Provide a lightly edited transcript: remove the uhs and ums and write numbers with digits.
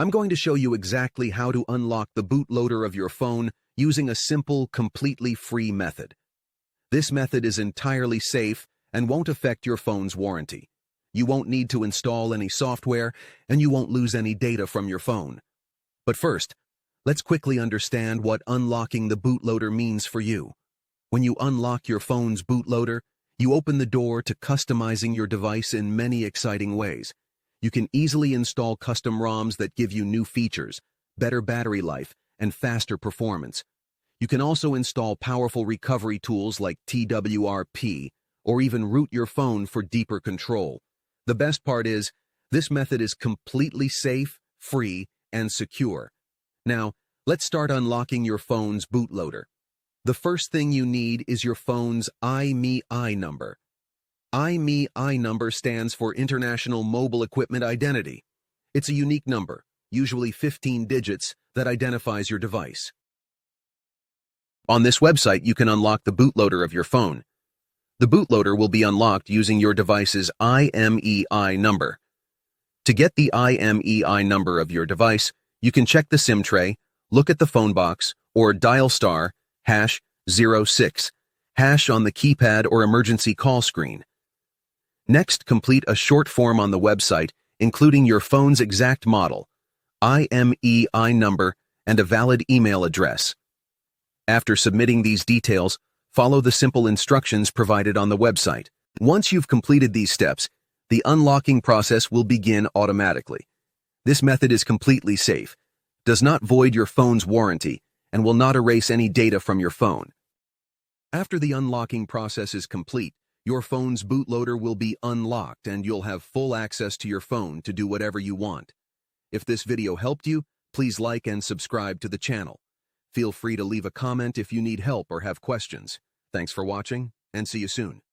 I'm going to show you exactly how to unlock the bootloader of your phone using a simple, completely free method. This method is entirely safe and won't affect your phone's warranty. You won't need to install any software, and you won't lose any data from your phone. But first, let's quickly understand what unlocking the bootloader means for you. When you unlock your phone's bootloader, you open the door to customizing your device in many exciting ways. You can easily install custom ROMs that give you new features, better battery life, and faster performance. You can also install powerful recovery tools like TWRP, or even root your phone for deeper control. The best part is, this method is completely safe, free, and secure. Now, let's start unlocking your phone's bootloader. The first thing you need is your phone's IMEI number. IMEI number stands for International Mobile Equipment Identity. It's a unique number, usually 15 digits, that identifies your device. On this website, you can unlock the bootloader of your phone. The bootloader will be unlocked using your device's IMEI number. To get the IMEI number of your device, you can check the SIM tray, look at the phone box, or dial *#06# on the keypad or emergency call screen. Next, complete a short form on the website, including your phone's exact model, IMEI number, and a valid email address. After submitting these details, follow the simple instructions provided on the website. Once you've completed these steps, the unlocking process will begin automatically. This method is completely safe, does not void your phone's warranty, and will not erase any data from your phone. After the unlocking process is complete, your phone's bootloader will be unlocked and you'll have full access to your phone to do whatever you want. If this video helped you, please like and subscribe to the channel. Feel free to leave a comment if you need help or have questions. Thanks for watching, and see you soon.